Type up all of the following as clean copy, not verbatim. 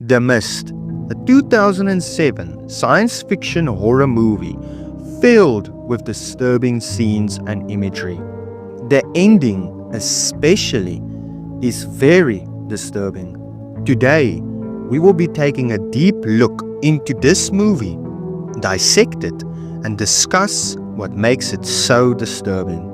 The Mist, a 2007 science fiction horror movie filled with disturbing scenes and imagery. The ending, especially, is very disturbing. Today, we will be taking a deep look into this movie, dissect it, and discuss what makes it so disturbing.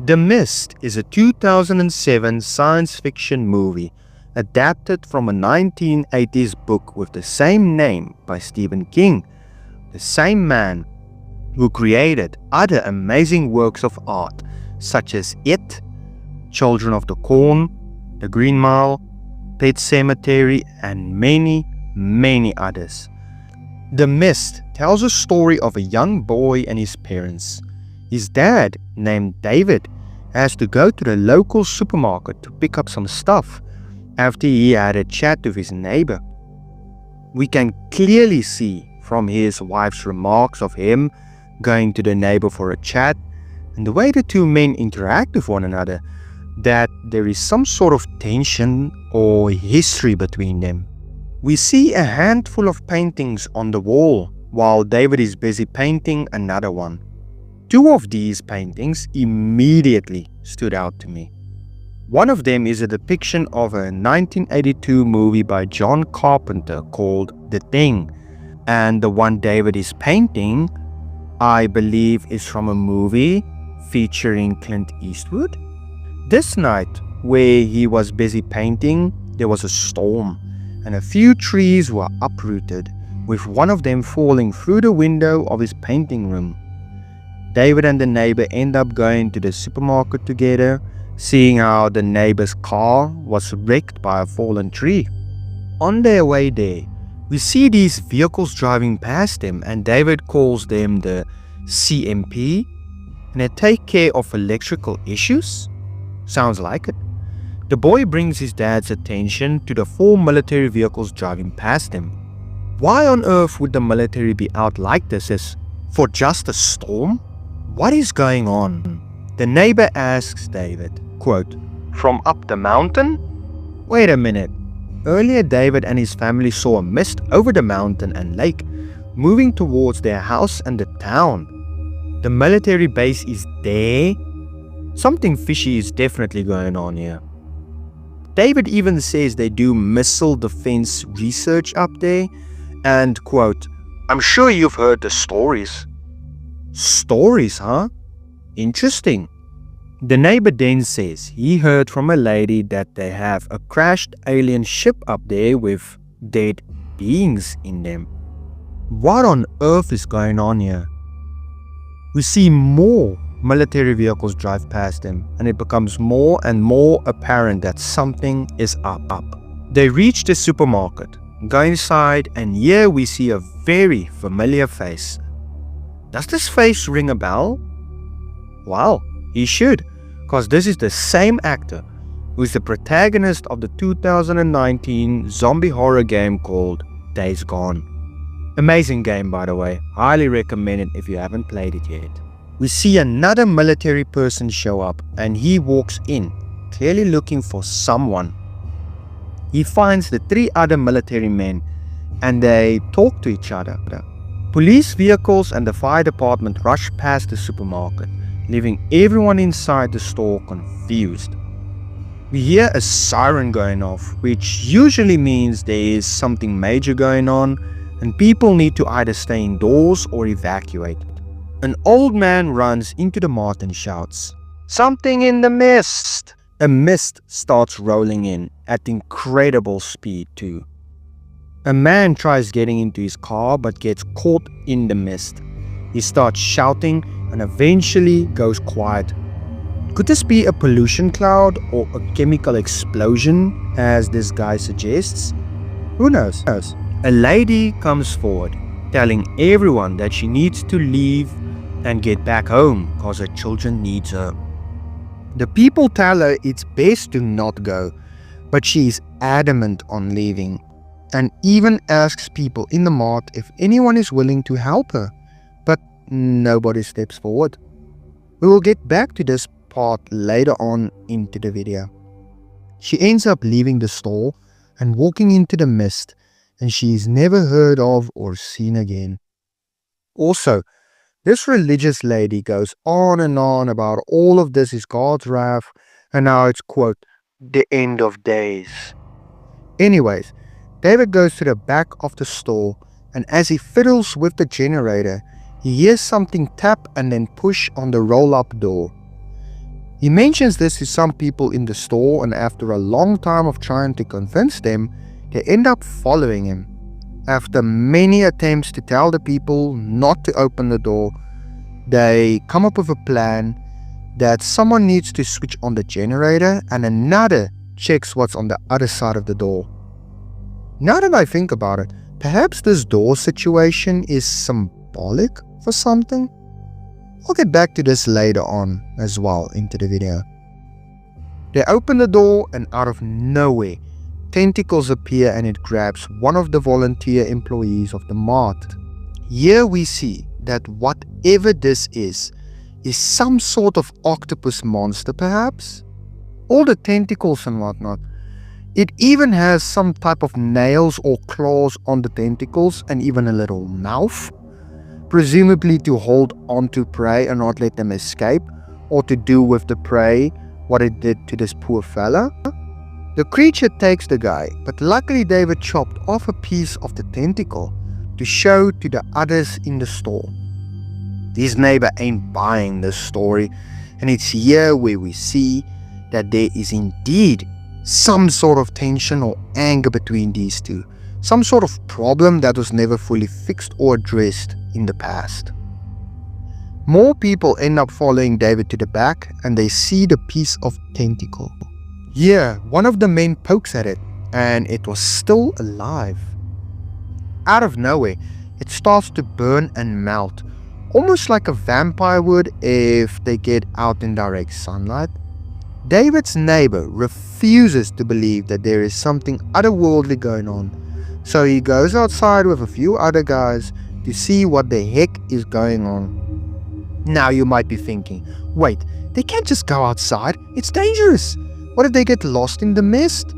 The Mist is a 2007 science fiction movie adapted from a 1980s book with the same name by Stephen King, the same man who created other amazing works of art such as It, Children of the Corn, The Green Mile, Pet Sematary, and many, many others. The Mist tells a story of a young boy and his parents. His dad, named David, has to go to the local supermarket to pick up some stuff after he had a chat with his neighbor. We can clearly see from his wife's remarks of him going to the neighbor for a chat and the way the two men interact with one another that there is some sort of tension or history between them. We see a handful of paintings on the wall while David is busy painting another one. Two of these paintings immediately stood out to me. One of them is a depiction of a 1982 movie by John Carpenter called The Thing, and the one David is painting, I believe, is from a movie featuring Clint Eastwood. This night, where he was busy painting, there was a storm, and a few trees were uprooted, with one of them falling through the window of his painting room. David and the neighbor end up going to the supermarket together, seeing how the neighbor's car was wrecked by a fallen tree. On their way there, we see these vehicles driving past them, and David calls them the CMP, and they take care of electrical issues? Sounds like it. The boy brings his dad's attention to the 4 military vehicles driving past them. Why on earth would the military be out like this as for just a storm? What is going on? The neighbor asks David, quote, "From up the mountain?" Wait a minute. Earlier, David and his family saw a mist over the mountain and lake, moving towards their house and the town. The military base is there? Something fishy is definitely going on here. David even says they do missile defense research up there, and quote, "I'm sure you've heard the stories." Stories, huh? Interesting. The neighbor then says he heard from a lady that they have a crashed alien ship up there with dead beings in them. What on earth is going on here? We see more military vehicles drive past them, and it becomes more and more apparent that something is up. They reach the supermarket, go inside, and here we see a very familiar face. Does this face ring a bell? Well, he should, because this is the same actor who is the protagonist of the 2019 zombie horror game called Days Gone. Amazing game, by the way. Highly recommend it if you haven't played it yet. We see another military person show up, and he walks in, clearly looking for someone. He finds the 3 other military men, and they talk to each other. Police vehicles and the fire department rush past the supermarket, leaving everyone inside the store confused. We hear a siren going off, which usually means there is something major going on and people need to either stay indoors or evacuate. An old man runs into the mart and shouts, "Something in the mist!" A mist starts rolling in at incredible speed too. A man tries getting into his car but gets caught in the mist. He starts shouting and eventually goes quiet. Could this be a pollution cloud or a chemical explosion, as this guy suggests? Who knows? A lady comes forward, telling everyone that she needs to leave and get back home because her children need her. The people tell her it's best to not go, but she is adamant on leaving, and even asks people in the mart if anyone is willing to help her, but nobody steps forward. We will get back to this part later on into the video. She ends up leaving the store and walking into the mist, and she is never heard of or seen again. Also, this religious lady goes on and on about all of this is God's wrath and now it's, quote, the end of days. Anyways, David goes to the back of the store, and as he fiddles with the generator, he hears something tap and then push on the roll-up door. He mentions this to some people in the store, and after a long time of trying to convince them, they end up following him. After many attempts to tell the people not to open the door, they come up with a plan that someone needs to switch on the generator and another checks what's on the other side of the door. Now that I think about it, perhaps this door situation is symbolic for something? I'll get back to this later on as well into the video. They open the door and out of nowhere, tentacles appear and it grabs one of the volunteer employees of the mart. Here we see that whatever this is some sort of octopus monster perhaps? All the tentacles and whatnot. It even has some type of nails or claws on the tentacles and even a little mouth, presumably to hold onto prey and not let them escape, or to do with the prey what it did to this poor fella. The creature takes the guy, but luckily David chopped off a piece of the tentacle to show to the others in the store. His neighbor ain't buying this story, and it's here where we see that there is indeed some sort of tension or anger between these two, some sort of problem that was never fully fixed or addressed in the past. More people end up following David to the back, and they see the piece of tentacle. Yeah, one of the men pokes at it, and it was still alive. Out of nowhere, it starts to burn and melt, almost like a vampire would if they get out in direct sunlight. David's neighbor refuses to believe that there is something otherworldly going on, so he goes outside with a few other guys to see what the heck is going on. Now you might be thinking, wait, they can't just go outside, it's dangerous. What if they get lost in the mist?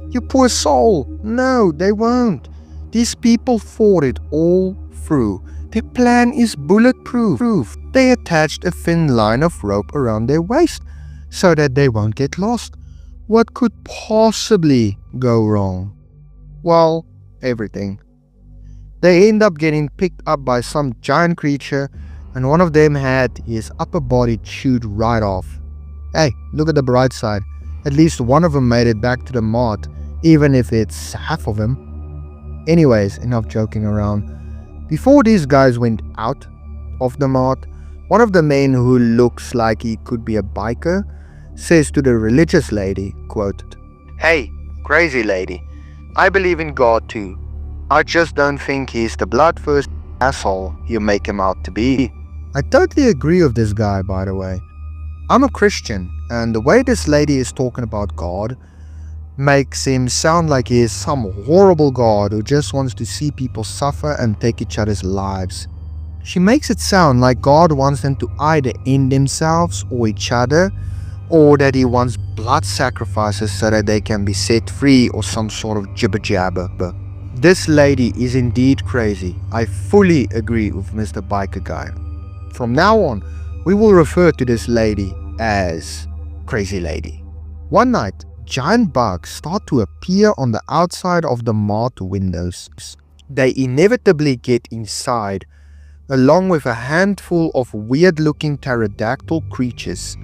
You poor soul. No, they won't. These people thought it all through. Their plan is bulletproof. They attached a thin line of rope around their waist so that they won't get lost. What could possibly go wrong? Well, everything. They end up getting picked up by some giant creature, and one of them had his upper body chewed right off. Hey, look at the bright side. At least one of them made it back to the mart, even if it's half of him. Anyways, enough joking around. Before these guys went out of the mart, one of the men who looks like he could be a biker says to the religious lady, quote, "Hey, crazy lady, I believe in God too. I just don't think he's the bloodthirsty asshole you make him out to be." I totally agree with this guy, by the way. I'm a Christian, and the way this lady is talking about God makes him sound like he is some horrible God who just wants to see people suffer and take each other's lives. She makes it sound like God wants them to either end themselves or each other, or that he wants blood sacrifices so that they can be set free or some sort of jibber jabber. This lady is indeed crazy. I fully agree with Mr. Biker Guy. From now on, we will refer to this lady as Crazy Lady. One night, giant bugs start to appear on the outside of the mart windows. They inevitably get inside, along with a handful of weird-looking pterodactyl creatures.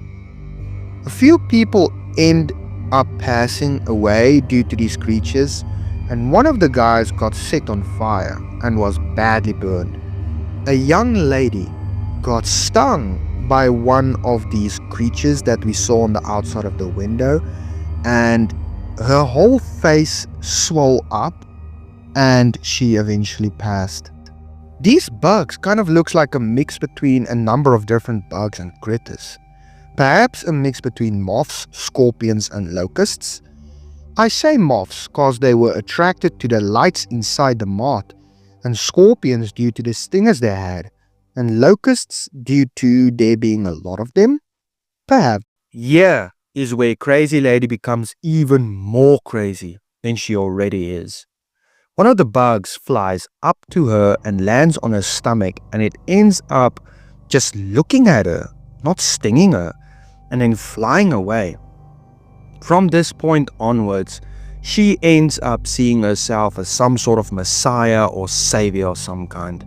A few people end up passing away due to these creatures, and one of the guys got set on fire and was badly burned. A young lady got stung by one of these creatures that we saw on the outside of the window, and her whole face swelled up and she eventually passed. These bugs kind of looks like a mix between a number of different bugs and critters. Perhaps a mix between moths, scorpions and locusts. I say moths cause they were attracted to the lights inside the mart, and scorpions due to the stingers they had. And locusts due to there being a lot of them? Perhaps. Here is where Crazy Lady becomes even more crazy than she already is. One of the bugs flies up to her and lands on her stomach, and it ends up just looking at her, not stinging her, and then flying away. From this point onwards, she ends up seeing herself as some sort of messiah or savior of some kind.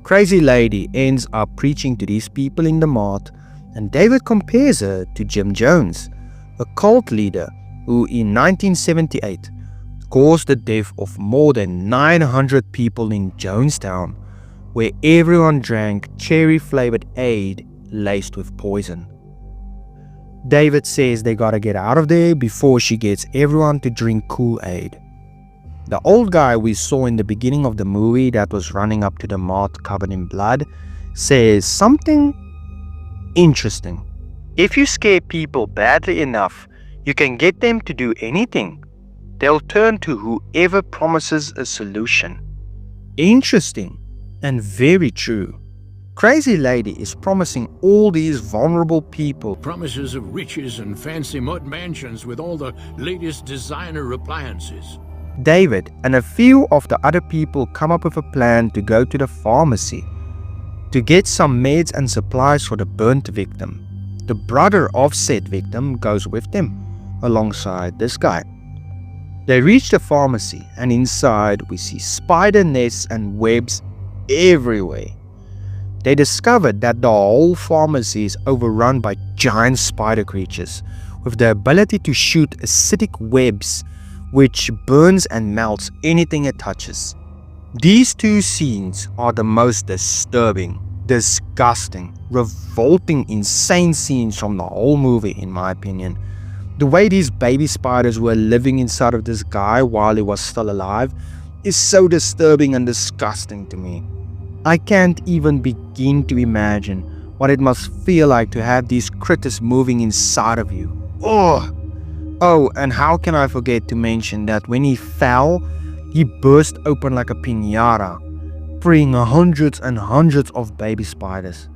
Crazy Lady ends up preaching to these people in the mart, and David compares her to Jim Jones, a cult leader who in 1978 caused the death of more than 900 people in Jonestown, where everyone drank cherry-flavored aid laced with poison. David says they gotta get out of there before she gets everyone to drink Kool-Aid. The old guy we saw in the beginning of the movie that was running up to the mart covered in blood says something interesting. If you scare people badly enough, you can get them to do anything. They'll turn to whoever promises a solution. Interesting and very true. Crazy Lady is promising all these vulnerable people promises of riches and fancy mud mansions with all the latest designer appliances. David and a few of the other people come up with a plan to go to the pharmacy to get some meds and supplies for the burnt victim. The brother of said victim goes with them alongside this guy. They reach the pharmacy, and inside we see spider nests and webs everywhere. They discovered that the whole pharmacy is overrun by giant spider creatures with the ability to shoot acidic webs which burns and melts anything it touches. These two scenes are the most disturbing, disgusting, revolting, insane scenes from the whole movie in my opinion. The way these baby spiders were living inside of this guy while he was still alive is so disturbing and disgusting to me. I can't even begin to imagine what it must feel like to have these critters moving inside of you. Oh, and how can I forget to mention that when he fell, he burst open like a piñata, freeing hundreds and hundreds of baby spiders.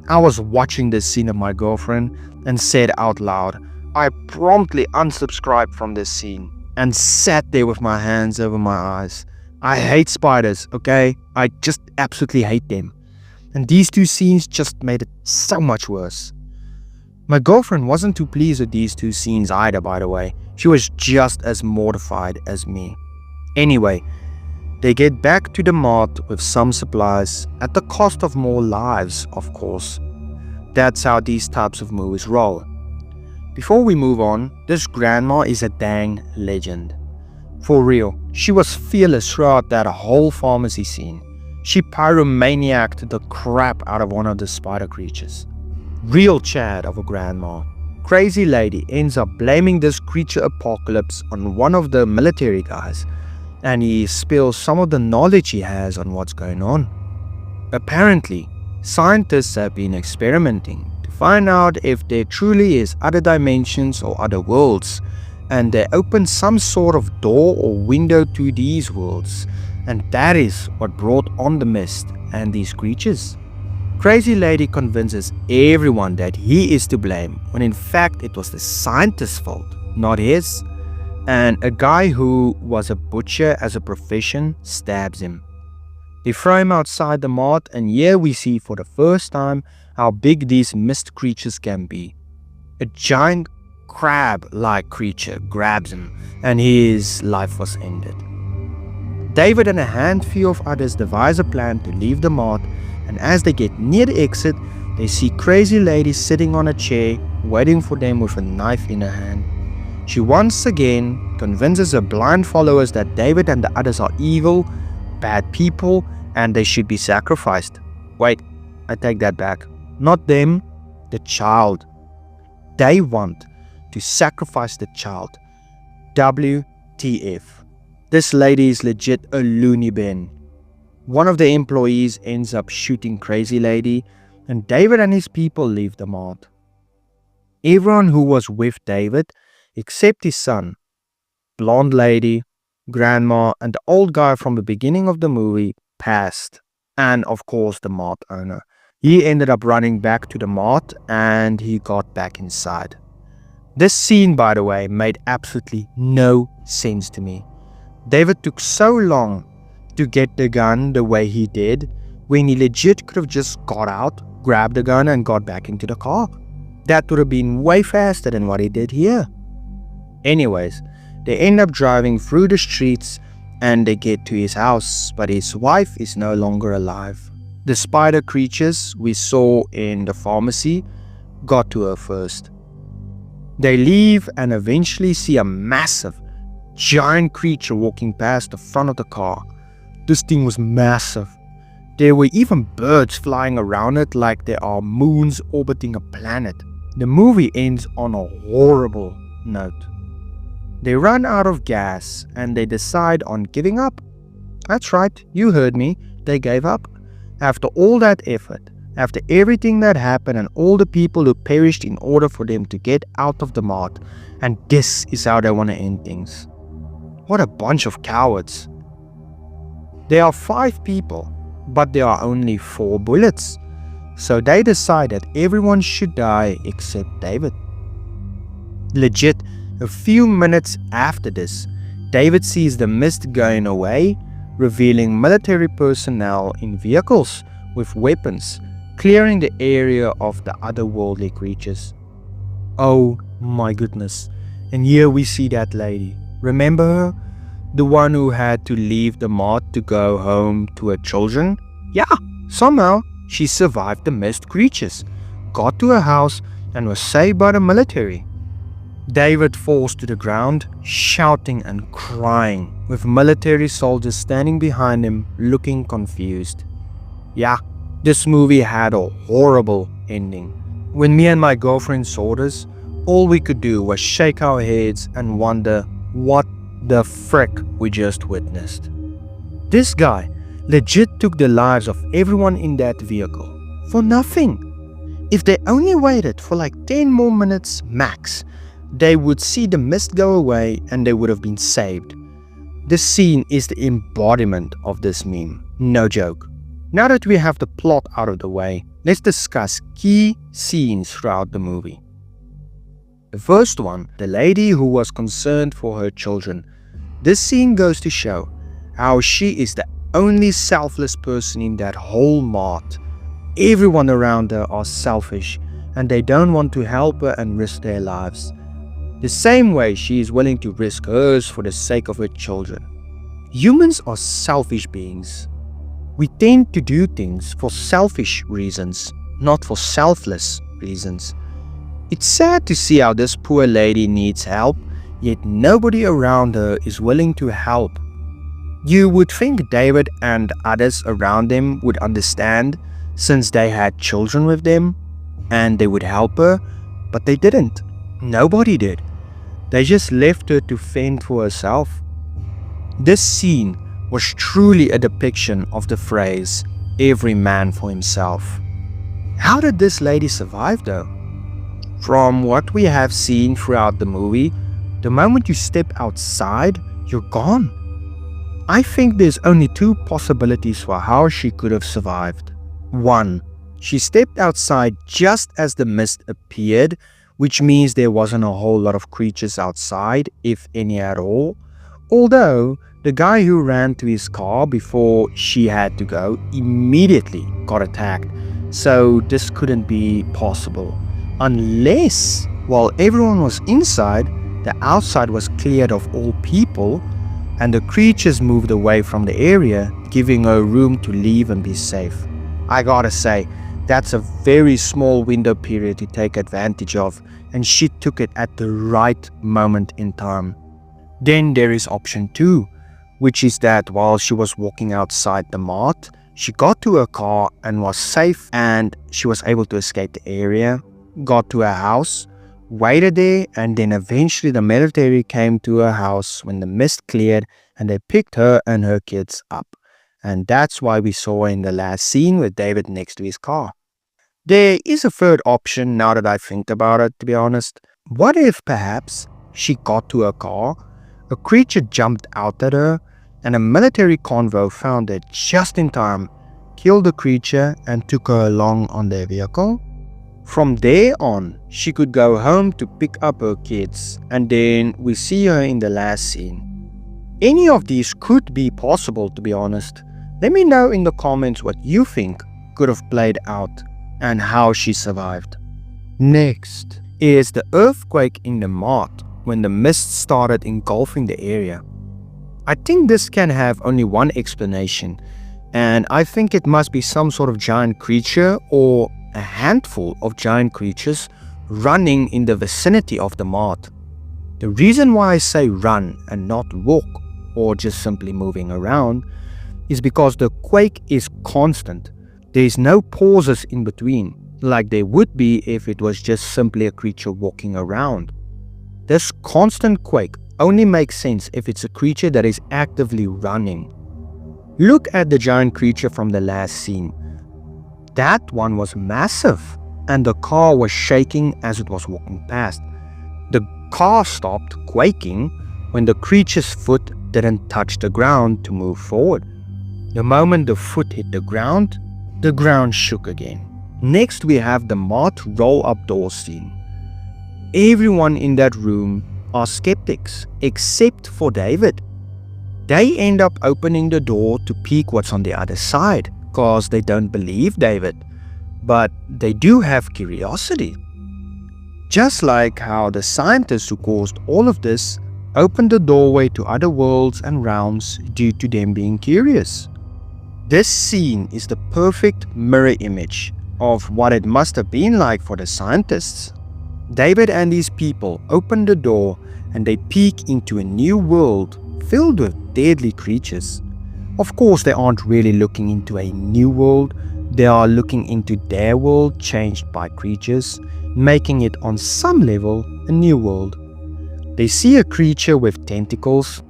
I was watching this scene with my girlfriend and said out loud, I promptly unsubscribed from this scene and sat there with my hands over my eyes. I hate spiders, okay? I just absolutely hate them. And these two scenes just made it so much worse. My girlfriend wasn't too pleased with these two scenes either, by the way. She was just as mortified as me. Anyway, they get back to the mart with some supplies at the cost of more lives, of course. That's how these types of movies roll. Before we move on, this grandma is a dang legend. For real, she was fearless throughout that whole pharmacy scene. She pyromaniaced the crap out of one of the spider creatures. Real Chad of a grandma. Crazy Lady ends up blaming this creature apocalypse on one of the military guys, and he spills some of the knowledge he has on what's going on. Apparently, scientists have been experimenting to find out if there truly is other dimensions or other worlds, and they open some sort of door or window to these worlds, and that is what brought on the mist and these creatures. Crazy Lady convinces everyone that he is to blame, when in fact it was the scientist's fault, not his. And a guy who was a butcher as a profession stabs him. They throw him outside the mart, and here we see for the first time how big these mist creatures can be. A giant crab-like creature grabs him, and his life was ended. David and a handful of others devise a plan to leave the mart, and as they get near the exit, they see Crazy Lady sitting on a chair, waiting for them with a knife in her hand. She once again convinces her blind followers that David and the others are evil, bad people, and they should be sacrificed. Wait, I take that back. Not them, the child. They want to sacrifice the child. WTF. This lady is legit a loony bin. One of the employees ends up shooting Crazy Lady, and David and his people leave the mart. Everyone who was with David, except his son, blonde lady, grandma, and the old guy from the beginning of the movie, passed. and of course the mart owner. He ended up running back to the mart and he got back inside. This scene, by the way, made absolutely no sense to me. David took so long to get the gun the way he did when he legit could have just got out, grabbed the gun and got back into the car. That would have been way faster than what he did here. Anyways, they end up driving through the streets and they get to his house, but his wife is no longer alive. The spider creatures we saw in the pharmacy got to her first. They leave and eventually see a massive, giant creature walking past the front of the car. This thing was massive. There were even birds flying around it like there are moons orbiting a planet. The movie ends on a horrible note. They run out of gas and they decide on giving up. That's right, you heard me, they gave up. After all that effort, after everything that happened and all the people who perished in order for them to get out of the mart, and this is how they want to end things. What a bunch of cowards. There are 5 people, but there are only 4 bullets. So they decide that everyone should die except David. Legit, a few minutes after this, David sees the mist going away, revealing military personnel in vehicles with weapons, clearing the area of the otherworldly creatures. Oh my goodness. And here we see that lady. Remember her? The one who had to leave the mart to go home to her children? Yeah, somehow she survived the mist creatures, got to her house and was saved by the military. David falls to the ground, shouting and crying, with military soldiers standing behind him looking confused. Yeah, this movie had a horrible ending. When me and my girlfriend saw this, all we could do was shake our heads and wonder what the frick we just witnessed. This guy legit took the lives of everyone in that vehicle for nothing. If they only waited for like 10 more minutes max, they would see the mist go away and they would have been saved. This scene is the embodiment of this meme, no joke. Now that we have the plot out of the way, let's discuss key scenes throughout the movie. The first one, the lady who was concerned for her children. This scene goes to show how she is the only selfless person in that whole mart. Everyone around her are selfish and they don't want to help her and risk their lives. The same way she is willing to risk hers for the sake of her children. Humans are selfish beings. We tend to do things for selfish reasons, not for selfless reasons. It's sad to see how this poor lady needs help, yet nobody around her is willing to help. You would think David and others around them would understand since they had children with them and they would help her, but they didn't. Nobody did. They just left her to fend for herself. This scene was truly a depiction of the phrase, every man for himself. How did this lady survive though? From what we have seen throughout the movie, the moment you step outside, you're gone. I think there's only 2 possibilities for how she could have survived. 1. She stepped outside just as the mist appeared, which means there wasn't a whole lot of creatures outside, if any at all. Although, the guy who ran to his car before she had to go immediately got attacked, so this couldn't be possible. Unless, while everyone was inside, the outside was cleared of all people, and the creatures moved away from the area, giving her room to leave and be safe. I gotta say, that's a very small window period to take advantage of, and she took it at the right moment in time. Then there is option 2, which is that while she was walking outside the mart, she got to her car and was safe and she was able to escape the area, got to her house, waited there, and then eventually the military came to her house when the mist cleared and they picked her and her kids up. And that's why we saw her in the last scene with David next to his car. There is a third option now that I think about it, to be honest. What if perhaps she got to her car, a creature jumped out at her, and a military convoy found her just in time, killed the creature and took her along on their vehicle. From there on, she could go home to pick up her kids, and then we see her in the last scene. Any of these could be possible, to be honest. Let me know in the comments what you think could have played out and how she survived. Next is the earthquake in the mart when the mist started engulfing the area. I think this can have only one explanation, and I think it must be some sort of giant creature or a handful of giant creatures running in the vicinity of the mart. The reason why I say run and not walk or just simply moving around is because the quake is constant. There is no pauses in between, like there would be if it was just simply a creature walking around. This constant quake only makes sense if it's a creature that is actively running. Look at the giant creature from the last scene. That one was massive, and the car was shaking as it was walking past. The car stopped quaking when the creature's foot didn't touch the ground to move forward. The moment the foot hit the ground shook again. Next we have the mart roll-up door scene. Everyone in that room are skeptics, except for David. They end up opening the door to peek what's on the other side, because they don't believe David, but they do have curiosity. Just like how the scientists who caused all of this opened the doorway to other worlds and realms due to them being curious. This scene is the perfect mirror image of what it must have been like for the scientists. David and his people open the door and they peek into a new world filled with deadly creatures. Of course, they aren't really looking into a new world, they are looking into their world changed by creatures, making it on some level a new world. They see a creature with tentacles,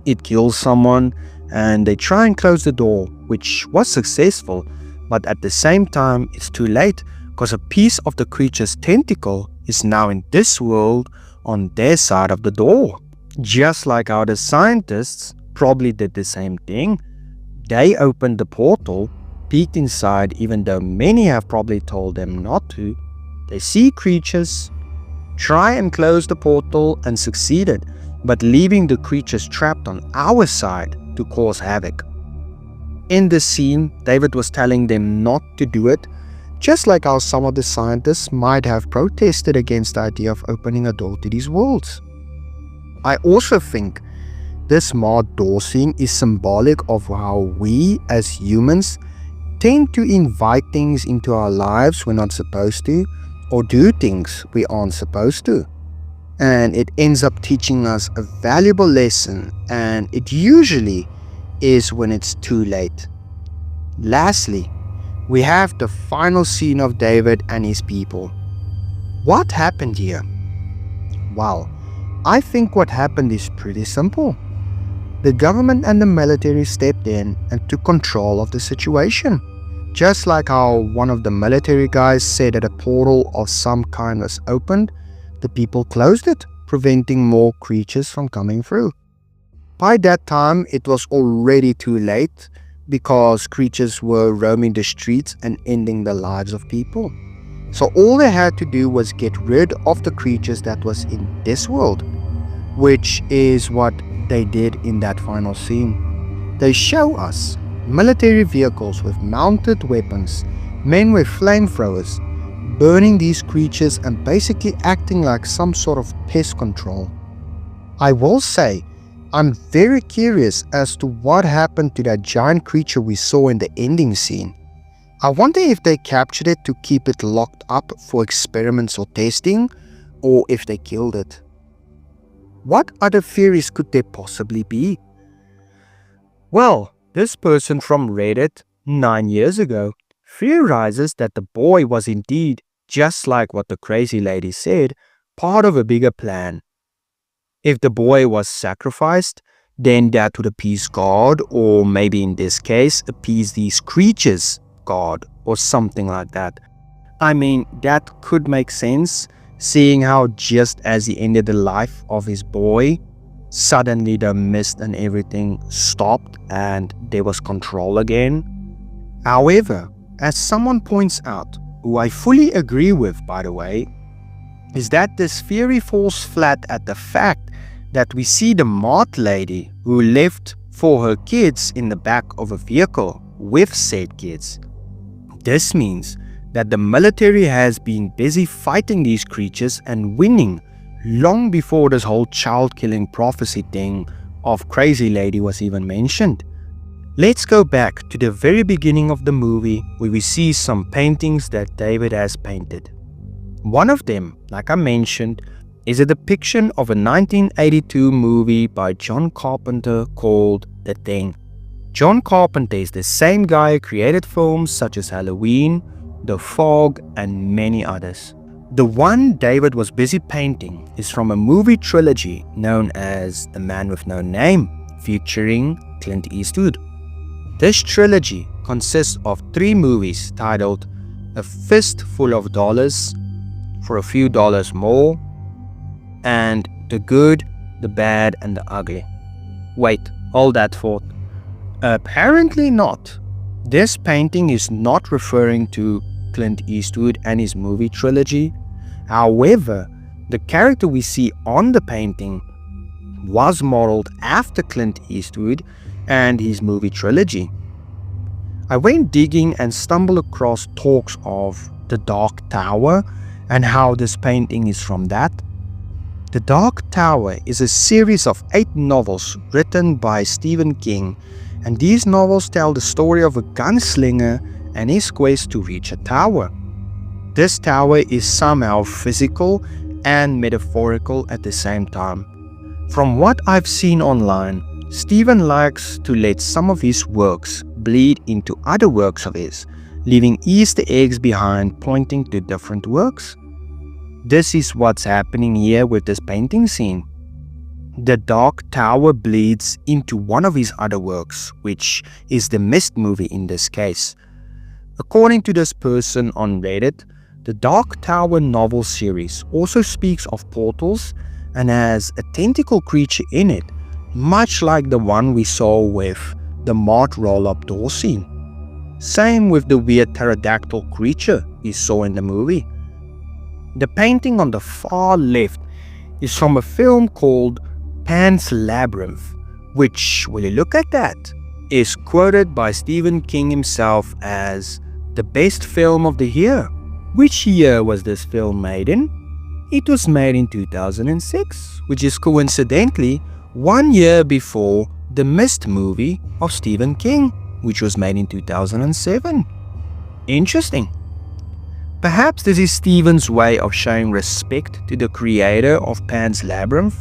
it kills someone, and they try and close the door, which was successful, but at the same time it's too late because a piece of the creature's tentacle is now in this world on their side of the door. Just like how the scientists probably did the same thing. They opened the portal, peeked inside even though many have probably told them not to. They see creatures, try and close the portal and succeeded, but leaving the creatures trapped on our side to cause havoc. In this scene, David was telling them not to do it, just like how some of the scientists might have protested against the idea of opening a door to these worlds. I also think this mart door scene is symbolic of how we as humans tend to invite things into our lives we're not supposed to, or do things we aren't supposed to. And it ends up teaching us a valuable lesson, and it usually is when it's too late. Lastly, we have the final scene of David and his people. What happened here? Well, I think what happened is pretty simple. The government and the military stepped in and took control of the situation. Just like how one of the military guys said that a portal of some kind was opened, the people closed it, preventing more creatures from coming through. By that time, it was already too late because creatures were roaming the streets and ending the lives of people. So all they had to do was get rid of the creatures that was in this world, which is what they did in that final scene. They show us military vehicles with mounted weapons, men with flamethrowers, burning these creatures and basically acting like some sort of pest control. I will say, I'm very curious as to what happened to that giant creature we saw in the ending scene. I wonder if they captured it to keep it locked up for experiments or testing, or if they killed it. What other theories could there possibly be? Well, this person from Reddit 9 years ago theorizes that the boy was indeed, just like what the crazy lady said, part of a bigger plan. If the boy was sacrificed, then that would appease God, or maybe in this case, appease these creatures' God, or something like that. I mean, that could make sense, seeing how just as he ended the life of his boy, suddenly the mist and everything stopped and there was control again. However, as someone points out, who I fully agree with by the way, is that this theory falls flat at the fact that we see the mart lady who left for her kids in the back of a vehicle with said kids. This means that the military has been busy fighting these creatures and winning long before this whole child-killing prophecy thing of Crazy Lady was even mentioned. Let's go back to the very beginning of the movie where we see some paintings that David has painted. One of them, like I mentioned, is a depiction of a 1982 movie by John Carpenter called The Thing. John Carpenter is the same guy who created films such as Halloween, The Fog, and many others. The one David was busy painting is from a movie trilogy known as The Man with No Name, featuring Clint Eastwood. This trilogy consists of 3 movies titled A Fistful of Dollars, For a Few Dollars More, and The Good, the Bad, and the Ugly. Wait, hold that thought. Apparently not. This painting is not referring to Clint Eastwood and his movie trilogy. However, the character we see on the painting was modeled after Clint Eastwood and his movie trilogy. I went digging and stumbled across talks of The Dark Tower and how this painting is from that. The Dark Tower is a series of 8 novels written by Stephen King, and these novels tell the story of a gunslinger and his quest to reach a tower. This tower is somehow physical and metaphorical at the same time. From what I've seen online, Stephen likes to let some of his works bleed into other works of his, leaving Easter eggs behind pointing to different works. This is what's happening here with this painting scene. The Dark Tower bleeds into one of his other works, which is the Mist movie in this case. According to this person on Reddit, the Dark Tower novel series also speaks of portals and has a tentacle creature in it, much like the one we saw with the Mart roll-up door scene. Same with the weird pterodactyl creature we saw in the movie. The painting on the far left is from a film called Pan's Labyrinth, which, when you look at that, is quoted by Stephen King himself as the best film of the year. Which year was this film made in? It was made in 2006, which is coincidentally 1 year before the Mist movie of Stephen King, which was made in 2007. Interesting. Perhaps this is Stephen's way of showing respect to the creator of Pan's Labyrinth.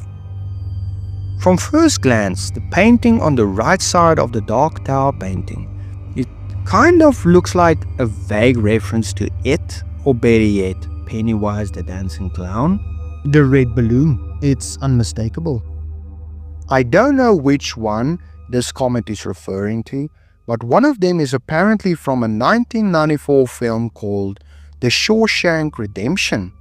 From first glance, the painting on the right side of the Dark Tower painting, it kind of looks like a vague reference to It, or better yet, Pennywise the Dancing Clown. The red balloon, it's unmistakable. I don't know which one this comment is referring to, but one of them is apparently from a 1994 film called The Shawshank Redemption.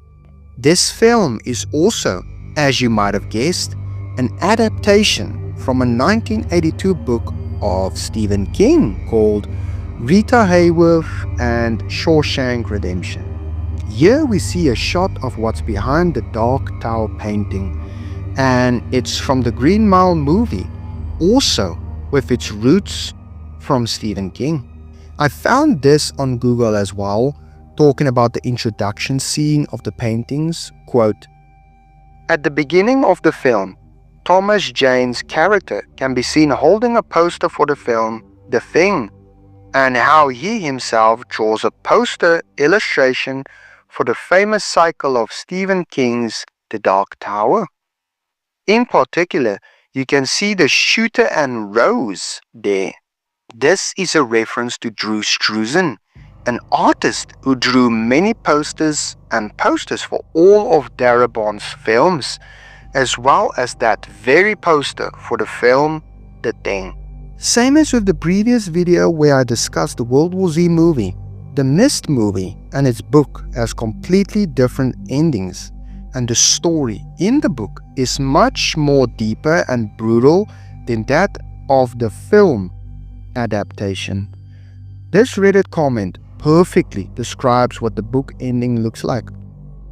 This film is also, as you might have guessed, an adaptation from a 1982 book of Stephen King called Rita Hayworth and Shawshank Redemption. Here we see a shot of what's behind the Dark Tower painting, and it's from the Green Mile movie, also with its roots from Stephen King. I found this on Google as well, talking about the introduction scene of the paintings. Quote, "At the beginning of the film, Thomas Jane's character can be seen holding a poster for the film The Thing, and how he himself draws a poster illustration for the famous cycle of Stephen King's The Dark Tower. In particular, you can see the shooter and rose there. This is a reference to Drew Struzan, an artist who drew many posters for all of Darabont films, as well as that very poster for the film The Thing." Same as with the previous video where I discussed the World War Z movie, the Mist movie and its book has completely different endings, and the story in the book is much more deeper and brutal than that of the film adaptation. This Reddit comment perfectly describes what the book ending looks like.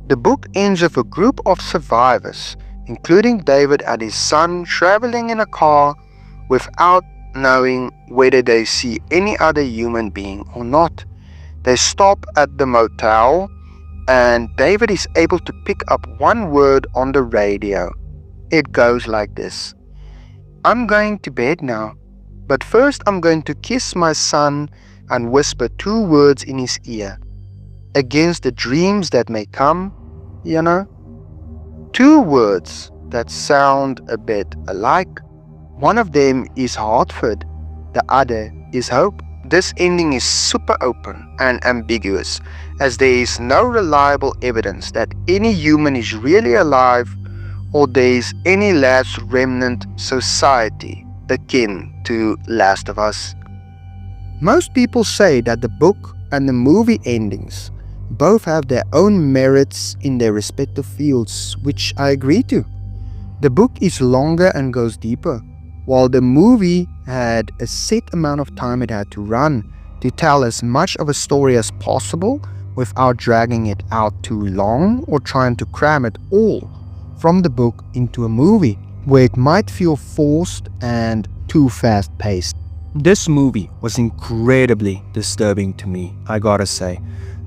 The book ends with a group of survivors, including David and his son, traveling in a car without knowing whether they see any other human being or not. They stop at the motel and David is able to pick up one word on the radio. It goes like this: "I'm going to bed now, but first I'm going to kiss my son and whisper 2 words in his ear. Against the dreams that may come, you know." 2 words that sound a bit alike. One of them is Hartford, the other is hope. This ending is super open and ambiguous, as there is no reliable evidence that any human is really alive or there is any last remnant society akin to Last of Us. Most people say that the book and the movie endings both have their own merits in their respective fields, which I agree to. The book is longer and goes deeper, while the movie had a set amount of time it had to run to tell as much of a story as possible without dragging it out too long or trying to cram it all from the book into a movie where it might feel forced and too fast-paced. This movie was incredibly disturbing to me, I gotta say.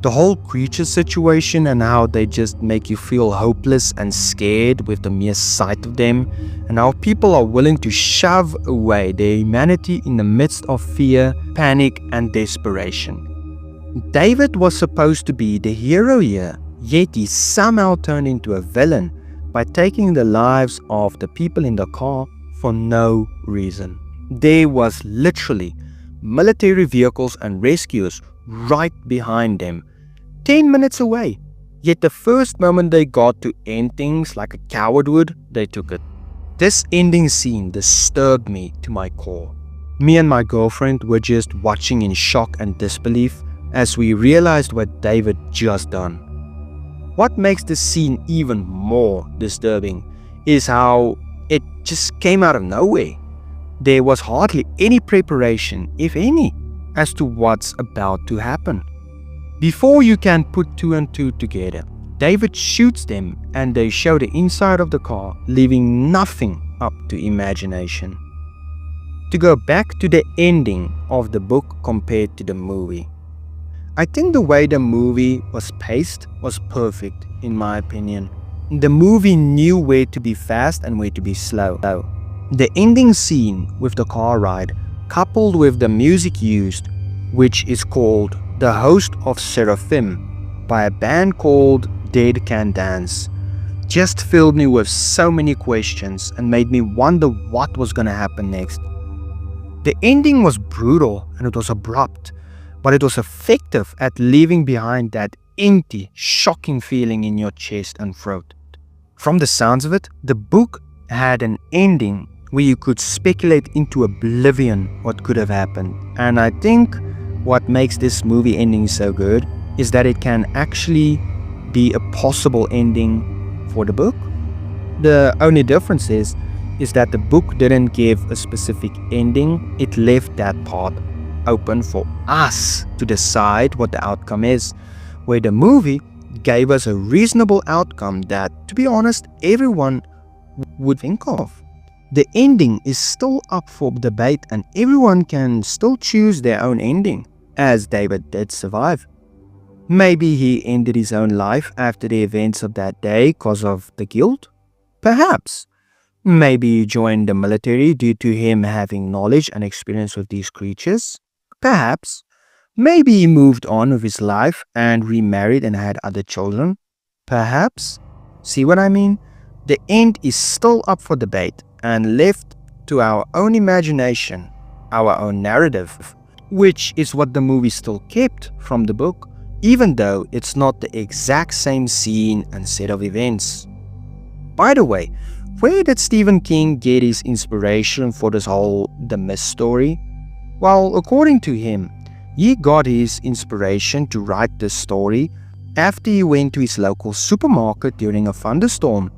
The whole creature situation and how they just make you feel hopeless and scared with the mere sight of them, and how people are willing to shove away their humanity in the midst of fear, panic and desperation. David was supposed to be the hero here, yet he somehow turned into a villain by taking the lives of the people in the car for no reason. There was literally military vehicles and rescuers right behind them, 10 minutes away. Yet the first moment they got to end things like a coward would, they took it. This ending scene disturbed me to my core. Me and my girlfriend were just watching in shock and disbelief as we realized what David just done. What makes this scene even more disturbing is how it just came out of nowhere. There was hardly any preparation, if any, as to what's about to happen. Before you can put 2 and 2 together, David shoots them and they show the inside of the car, leaving nothing up to imagination. To go back to the ending of the book compared to the movie, I think the way the movie was paced was perfect in my opinion. The movie knew where to be fast and where to be slow. The ending scene with the car ride, coupled with the music used, which is called The Host of Seraphim by a band called Dead Can Dance, just filled me with so many questions and made me wonder what was going to happen next. The ending was brutal and it was abrupt, but it was effective at leaving behind that empty, shocking feeling in your chest and throat. From the sounds of it, the book had an ending where you could speculate into oblivion what could have happened. And I think what makes this movie ending so good is that it can actually be a possible ending for the book. The only difference is that the book didn't give a specific ending. It left that part open for us to decide what the outcome is, where the movie gave us a reasonable outcome that, to be honest, everyone would think of. The ending is still up for debate and everyone can still choose their own ending, as David did survive. Maybe he ended his own life after the events of that day because of the guilt? Perhaps. Maybe he joined the military due to him having knowledge and experience with these creatures? Perhaps. Maybe he moved on with his life and remarried and had other children? Perhaps. See what I mean? The end is still up for debate and left to our own imagination, our own narrative, which is what the movie still kept from the book, even though it's not the exact same scene and set of events. By the way, where did Stephen King get his inspiration for this whole The Mist story? Well, according to him, he got his inspiration to write this story after he went to his local supermarket during a thunderstorm,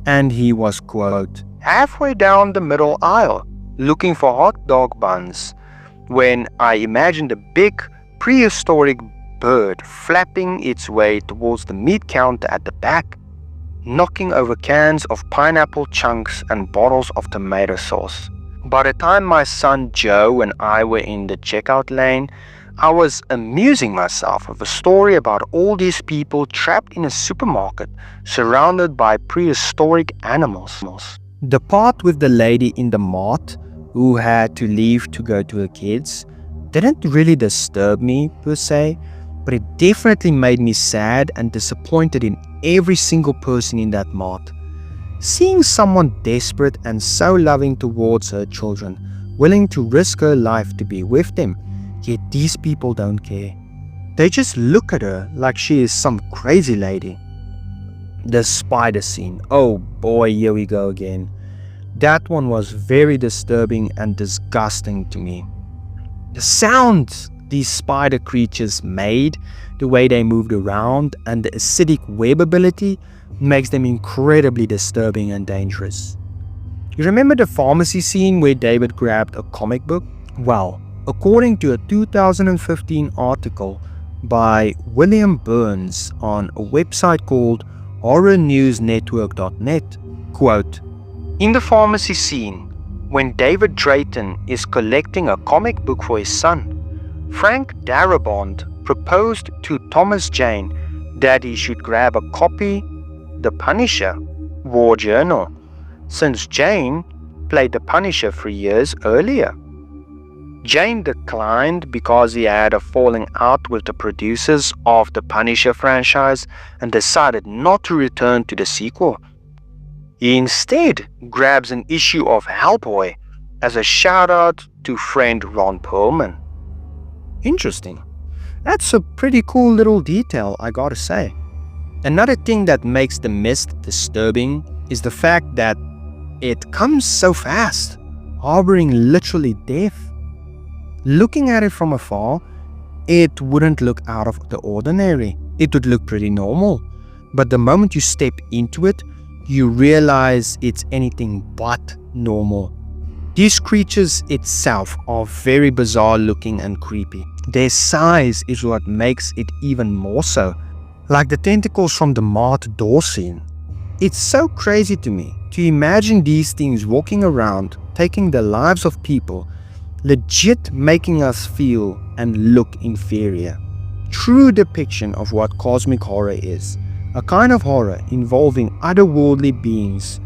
and he was, quote, halfway down the middle aisle looking for hot dog buns when I imagined a big prehistoric bird flapping its way towards the meat counter at the back, knocking over cans of pineapple chunks and bottles of tomato sauce. By the time my son Joe and I were in the checkout lane, I was amusing myself with a story about all these people trapped in a supermarket surrounded by prehistoric animals. The part with the lady in the mart who had to leave to go to her kids didn't really disturb me per se, but it definitely made me sad and disappointed in every single person in that mart. Seeing someone desperate and so loving towards her children, willing to risk her life to be with them, yet these people don't care. They just look at her like she is some crazy lady. The spider scene, oh boy, here we go again. That one was very disturbing and disgusting to me. The sounds these spider creatures made, the way they moved around, and the acidic web ability makes them incredibly disturbing and dangerous. You remember the pharmacy scene where David grabbed a comic book? Well, according to a 2015 article by William Burns on a website called horrornewsnetwork.net, quote, "In the pharmacy scene, when David Drayton is collecting a comic book for his son, Frank Darabont proposed to Thomas Jane that he should grab a copy The Punisher War Journal, since Jane played the Punisher 3 years earlier. Jane declined because he had a falling out with the producers of the Punisher franchise and decided not to return to the sequel. He instead grabs an issue of Hellboy as a shout out to friend Ron Perlman." Interesting. That's a pretty cool little detail, I gotta say. Another thing that makes The Mist disturbing is the fact that it comes so fast, harboring literally death. Looking at it from afar, it wouldn't look out of the ordinary. It would look pretty normal. But the moment you step into it, you realize it's anything but normal. These creatures itself are very bizarre looking and creepy. Their size is what makes it even more so, like the tentacles from the mart door scene. It's so crazy to me to imagine these things walking around, taking the lives of people, legit making us feel and look inferior. True depiction of what cosmic horror is, a kind of horror involving otherworldly beings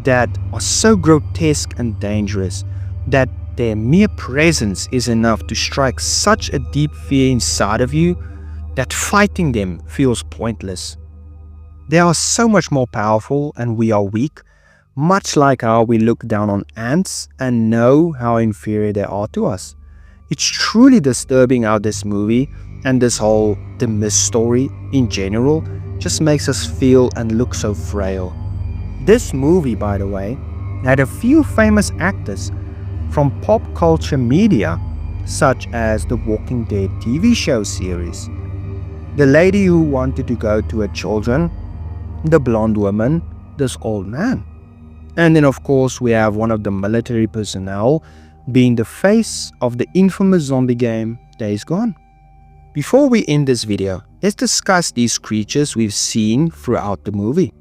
that are so grotesque and dangerous that their mere presence is enough to strike such a deep fear inside of you that fighting them feels pointless. They are so much more powerful and we are weak, much like how we look down on ants and know how inferior they are to us. It's truly disturbing how this movie and this whole The Mist story in general just makes us feel and look so frail. This movie, by the way, had a few famous actors from pop culture media, such as the Walking Dead TV show series, the lady who wanted to go to her children, the blonde woman, this old man. And then of course we have one of the military personnel being the face of the infamous zombie game Days Gone. Before we end this video, let's discuss these creatures we've seen throughout the movie.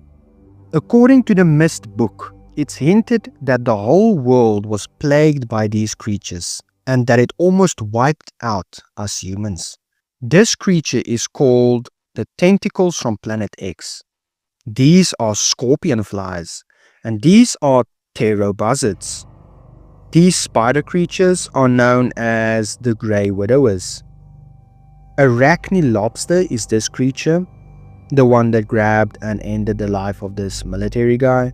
According to the Mist book, it's hinted that the whole world was plagued by these creatures and that it almost wiped out us humans. This creature is called the tentacles from Planet X. These are scorpion flies, and these are pterobuzzards. These spider creatures are known as the Grey Widowers. Arachne lobster is this creature, the one that grabbed and ended the life of this military guy.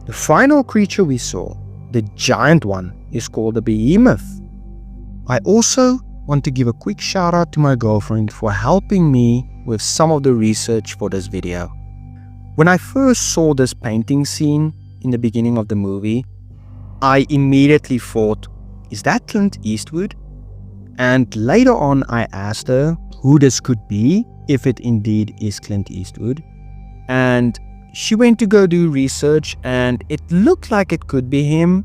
The final creature we saw, the giant one, is called the behemoth. I also want to give a quick shout out to my girlfriend for helping me with some of the research for this video. When I first saw this painting scene in the beginning of the movie, I immediately thought, is that Clint Eastwood? And later on I asked her who this could be, if it indeed is Clint Eastwood. And she went to go do research and it looked like it could be him,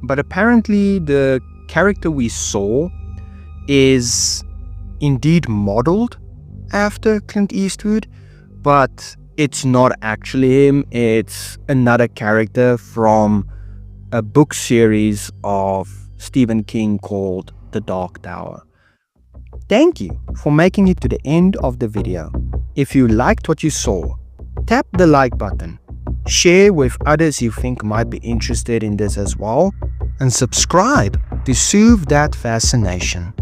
but apparently the character we saw is indeed modeled after Clint Eastwood, but it's not actually him. It's another character from a book series of Stephen King called The Dark Tower. Thank you for making it to the end of the video. If you liked what you saw, tap the like button, share with others you think might be interested in this as well, and subscribe to soothe that fascination.